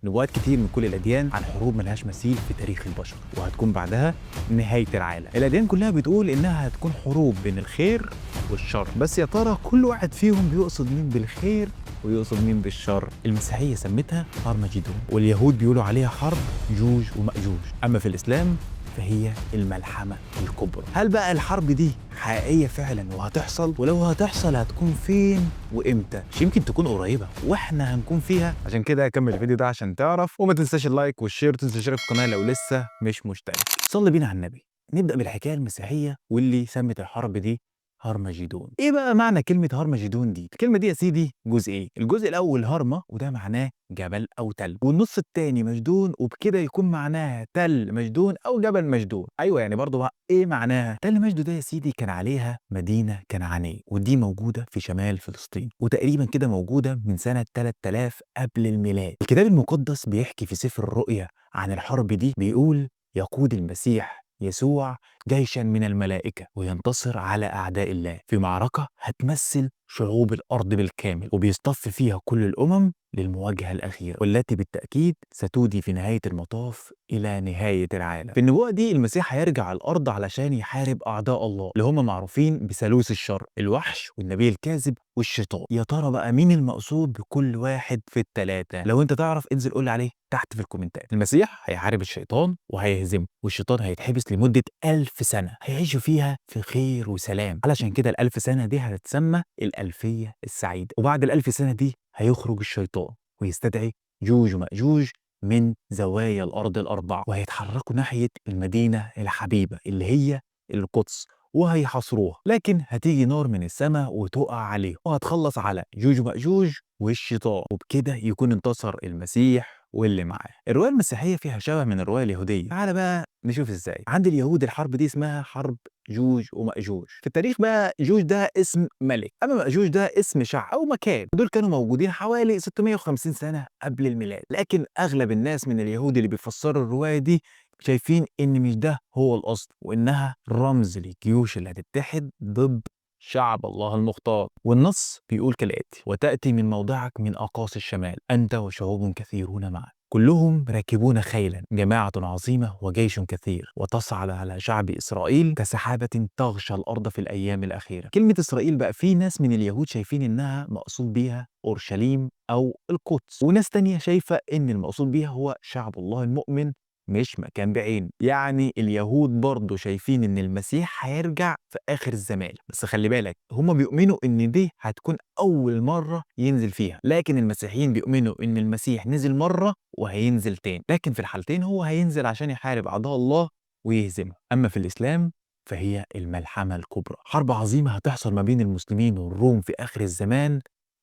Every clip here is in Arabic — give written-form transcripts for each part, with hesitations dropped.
نبوءات كتير من كل الأديان عن حروب ملهاش مثيل في تاريخ البشر، وهتكون بعدها نهاية العالم. الأديان كلها بتقول إنها هتكون حروب بين الخير والشر، بس يا ترى كل واحد فيهم بيقصد مين بالخير ويقصد مين بالشر؟ المسيحية سمتها هرمجدون، واليهود بيقولوا عليها حرب جوج ومأجوج. أما في الإسلام فهي الملحمة الكبرى. هل بقى الحرب دي حقيقية فعلا وهتحصل؟ ولو هتحصل هتكون فين وامتى؟ مش يمكن تكون قريبة واحنا هنكون فيها؟ عشان كده كمل الفيديو ده عشان تعرف، وما تنساش اللايك والشير، وتنسى تشترك في القناة لو لسه مش مشترك. صلي بينا على النبي. نبدأ بالحكاية المسيحية واللي سمت الحرب دي هرمجدون. ايه بقى معنى كلمة هرمجدون دي؟ الكلمة دي يا سيدي جزئين. الجزء الأول هرمة، وده معناه جبل أو تل، والنص التاني مجدون، وبكده يكون معناها تل مجدون أو جبل مجدون. أيوة يعني برضه بقى إيه معناها؟ تل مجدون ده يا سيدي كان عليها مدينة كنعانية، ودي موجودة في شمال فلسطين، وتقريبا كده موجودة من سنة 3000 قبل الميلاد. الكتاب المقدس بيحكي في سفر الرؤيا عن الحرب دي، بيقول يقود المسيح يسوع جيشا من الملائكة وينتصر على أعداء الله في معركة هتمثل شعوب الأرض بالكامل، وبيصطف فيها كل الأمم للمواجهة الأخيرة، والتي بالتأكيد ستودي في نهاية المطاف إلى نهاية العالم. في النبوة دي المسيح هيرجع على الأرض علشان يحارب أعداء الله اللي هم معروفين بثالوث الشر، الوحش والنبي الكاذب والشيطان. يا ترى بقى مين المقصود بكل واحد في الثلاثة؟ لو أنت تعرف انزل قول لي عليه تحت في الكومنتات. المسيح هيحارب الشيطان وهيهزمه، والشيطان هيتحبس لمدة 1000 سنة هيعيشوا فيها في خير وسلام. علشان كده ال1000 سنة دي هتتسمى الألفية السعيدة. وبعد ال1000 سنة دي هيخرج الشيطان ويستدعي جوج ومأجوج من زوايا الأرض الأربعة، وهيتحركوا ناحية المدينة الحبيبة اللي هي القدس، وهيحاصروها. لكن هتيجي نار من السماء وتقع عليهم وهتخلص على جوج ومأجوج والشيطان، وبكده يكون انتصر المسيح واللي معاه. الرواية المسيحية فيها شبه من الرواية اليهودية. تعال بقى نشوف ازاي. عند اليهود الحرب دي اسمها حرب جوج ومأجوج. في التاريخ بقى جوج ده اسم ملك، اما مأجوج ده اسم شعب او مكان. دول كانوا موجودين حوالي 650 سنة قبل الميلاد. لكن اغلب الناس من اليهود اللي بيفسروا الرواية دي شايفين ان مش ده هو الاصل، وانها رمز للجيوش اللي هتتحد ضد شعب الله المختار. والنص بيقول كالآتي: وتأتي من موضعك من أقاصي الشمال أنت وشعوب كثيرون معك كلهم راكبون خيلا جماعة عظيمة وجيش كثير، وتصعد على شعب إسرائيل كسحابة تغشى الأرض في الأيام الأخيرة. كلمة إسرائيل بقى في ناس من اليهود شايفين إنها مقصود بيها أورشليم أو القدس، وناس تانية شايفة إن المقصود بيها هو شعب الله المؤمن مش مكان بعينه. يعني اليهود برضه شايفين ان المسيح هيرجع في اخر الزمان، بس خلي بالك هم بيؤمنوا ان دي هتكون اول مرة ينزل فيها، لكن المسيحيين بيؤمنوا ان المسيح نزل مرة وهينزل تاني، لكن في الحالتين هو هينزل عشان يحارب اعداء الله ويهزمهم. اما في الاسلام فهي الملحمة الكبرى، حرب عظيمة هتحصل ما بين المسلمين والروم في اخر الزمان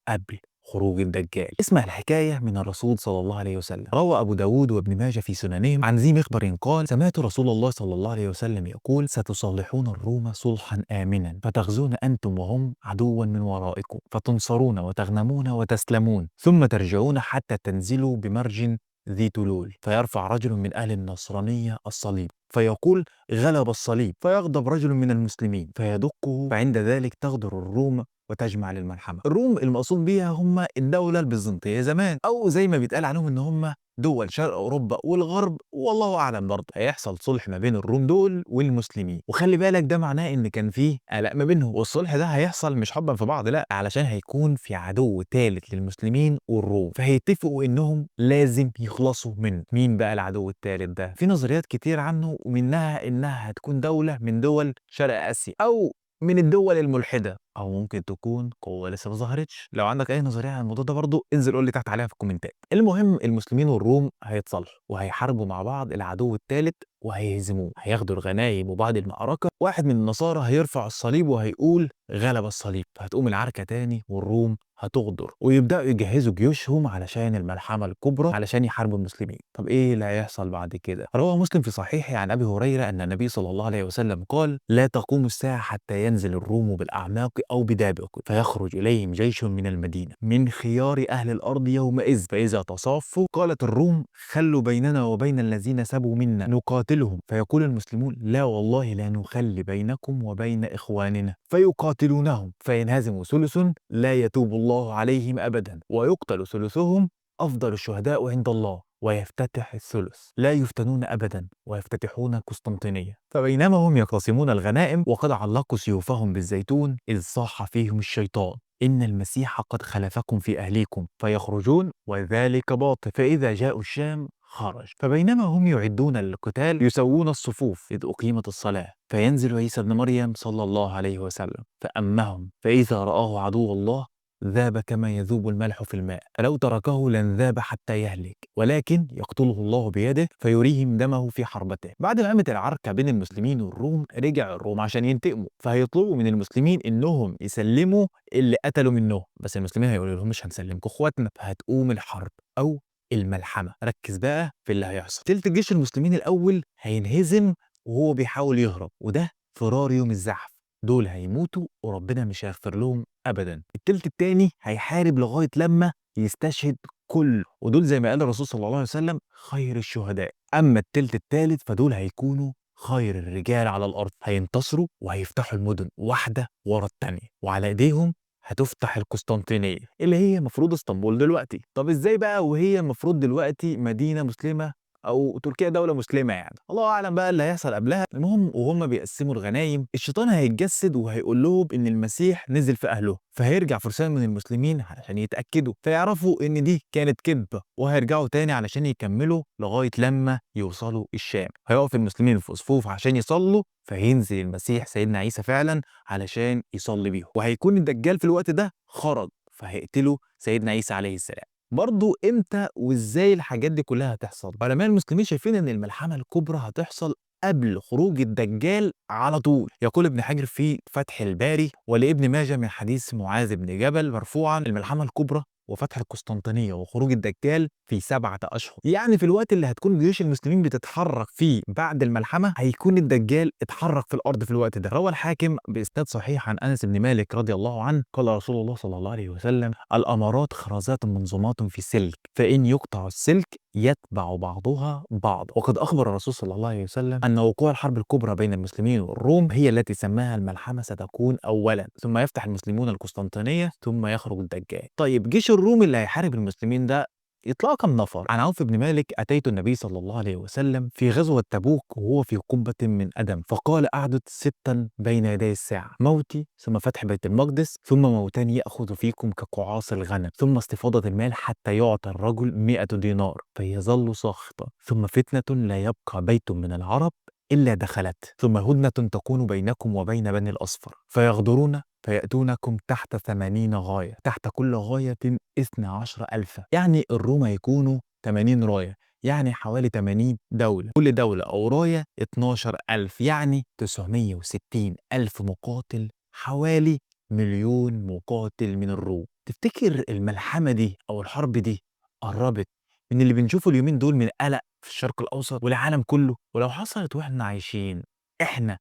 قبل خروج الدجال. اسمع الحكاية من الرسول صلى الله عليه وسلم. روى أبو داود وابن ماجه في سننهم عن ذي مخبر قال: سمعت رسول الله صلى الله عليه وسلم يقول: ستصالحون الروم صلحا آمنا، فتغزون أنتم وهم عدوا من ورائكم، فتنصرون وتغنمون وتسلمون، ثم ترجعون حتى تنزلوا بمرج ذي تلول، فيرفع رجل من أهل النصرانية الصليب فيقول: غلب الصليب، فيغضب رجل من المسلمين فيدقه، فعند ذلك تغدر الروم وتجمع للملحمة. الروم المقصود بيها هم الدولة البيزنطية زمان، أو زي ما بيتقال عنهم إن هم دول شرق أوروبا والغرب، والله أعلم. برضه هيحصل صلح ما بين الروم دول والمسلمين، وخلي بالك ده معناه إن كان فيه قلق ما بينهم، والصلح ده هيحصل مش حبا في بعض، لا، علشان هيكون في عدو ثالث للمسلمين والروم، فهيتفقوا إنهم لازم يخلصوا منه. مين بقى العدو الثالث ده؟ في نظريات كتير عنه، ومنها إنها هتكون دولة من دول شرق آسيا، أو من الدول الملحدة، او ممكن تكون قوه لسه ما ظهرتش. لو عندك اي نظريه عن الموضوع ده برضه انزل قول لي تحت عليها في الكومنتات. المهم المسلمين والروم هيتصالحوا وهيحاربوا مع بعض العدو الثالث وهيهزموه، هياخدوا الغنايم. وبعد المعركه واحد من النصارى هيرفع الصليب وهيقول: غلب الصليب، فهتقوم العركه تاني والروم هتغدر، ويبداوا يجهزوا جيوشهم علشان الملحمه الكبرى علشان يحاربوا المسلمين. طب ايه اللي هيحصل بعد كده؟ روى مسلم في صحيحه عن ابي هريره ان النبي صلى الله عليه وسلم قال: لا تقوم الساعه حتى ينزل الروم بالاعماق او بدابق، فيخرج اليهم جيش من المدينه من خيار اهل الارض يومئذ، فاذا تصافوا قالت الروم: خلوا بيننا وبين الذين سبوا منا نقاتلهم، فيقول المسلمون: لا والله لا نخلي بينكم وبين اخواننا، فيقاتلونهم فينهزم ثلث لا يتوب الله عليهم ابدا، ويقتل ثلثهم افضل الشهداء عند الله، ويفتتح الثلث، لا يفتنون أبدا ويفتتحون قسطنطينية. فبينما هم يقتسمون الغنائم وقد علقوا سيوفهم بالزيتون إذ صاح فيهم الشيطان إن المسيح قد خلفكم في أهليكم فيخرجون وذلك باطل، فإذا جاءوا الشام خرج. فبينما هم يعدون للقتال يسوون الصفوف إذ أقيمت الصلاة فينزل عيسى ابن مريم صلى الله عليه وسلم فأمهم فإذا رآه عدو الله ذاب كما يذوب الملح في الماء، فلو تركه لن ذاب حتى يهلك، ولكن يقتله الله بيده فيريهم دمه في حربته. بعد ما قامت العركة بين المسلمين والروم رجع الروم عشان ينتقموا، فهيطلبوا من المسلمين انهم يسلموا اللي قتلوا منهم، بس المسلمين هيقولوا لهم مش هنسلمكم اخواتنا، فهتقوم الحرب او الملحمة. ركز بقى في اللي هيحصل. تلت جيش المسلمين الأول هينهزم وهو بيحاول يهرب، وده فرار يوم الزحف، دول هيموتوا وربنا مش هيغفر لهم أبدا. التلت التاني هيحارب لغاية لما يستشهد كله، ودول زي ما قال الرسول صلى الله عليه وسلم خير الشهداء. أما التلت التالت فدول هيكونوا خير الرجال على الأرض، هينتصروا وهيفتحوا المدن واحدة ورا التانية، وعلى إيديهم هتفتح القسطنطينية اللي هي مفروض اسطنبول دلوقتي. طب ازاي بقى وهي المفروض دلوقتي مدينة مسلمة او تركيا دولة مسلمة؟ يعني الله اعلم بقى اللي هيحصل قبلها. المهم وهم بيقسموا الغنايم الشيطان هيتجسد وهيقول لهم ان المسيح نزل في اهله، فهيرجع فرسان من المسلمين علشان يتاكدوا فيعرفوا ان دي كانت كذبة، وهيرجعوا تاني علشان يكملوا لغاية لما يوصلوا الشام. هيقف المسلمين في صفوف عشان يصلوا، فينزل المسيح سيدنا عيسى فعلا علشان يصلي بيهم، وهيكون الدجال في الوقت ده خرج فهيقتله سيدنا عيسى عليه السلام. برضو امتى وازاي الحاجات دي كلها هتحصل؟ علماء المسلمين شايفين ان الملحمه الكبرى هتحصل قبل خروج الدجال على طول. يقول ابن حجر في فتح الباري ولابن ماجه من حديث معاذ بن جبل مرفوعا الملحمه الكبرى وفتح القسطنطينية وخروج الدجال في 7 أشهر. يعني في الوقت اللي هتكون جيوش المسلمين بتتحرك فيه بعد الملحمة هيكون الدجال اتحرك في الأرض في الوقت ده. روى الحاكم بإسناد صحيح عن أنس بن مالك رضي الله عنه قال رسول الله صلى الله عليه وسلم الأمارات خرزات منظومات في سلك، فإن يقطع السلك يتبع بعضها بعض. وقد أخبر الرسول صلى الله عليه وسلم أن وقوع الحرب الكبرى بين المسلمين والروم هي التي سماها الملحمة ستكون أولا، ثم يفتح المسلمون القسطنطينية ثم يخرج الدجال. طيب جيش الروم اللي هيحارب المسلمين ده يطلعوا كم نفر؟ عن عوف بن مالك أتيت النبي صلى الله عليه وسلم في غزوة تبوك وهو في قبة من أدم، فقال أعدد 6 بين يدي الساعة، موتي ثم فتح بيت المقدس ثم موتان يأخذ فيكم كقعاص الغنم ثم استفاضة المال حتى يعطى الرجل 100 دينار فيظل ساخطا ثم فتنة لا يبقى بيت من العرب إلا دخلت ثم هدنة تكون بينكم وبين بني الأصفر فيغدرون فيأتونكم تحت 80 غاية، تحت كل غاية 12,000. يعني الروم هيكونوا 80 راية، يعني حوالي 80 دولة، كل دولة أو راية 12,000، يعني 960,000 مقاتل، حوالي 1,000,000 مقاتل من الروم. تفتكر الملحمة دي أو الحرب دي قربت من اللي بنشوفه اليومين دول من قلق في الشرق الأوسط والعالم كله؟ ولو حصلت وإحنا عايشين إحنا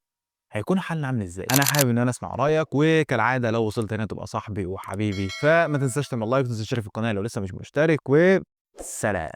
هيكون حالنا عامل ازاي؟ انا حابب ان انا اسمع رايك، وكالعاده لو وصلت هنا تبقى صاحبي وحبيبي، فما تنساش تعمل لايك وتنساش تشترك في القناه لو لسه مش مشترك، وسلام.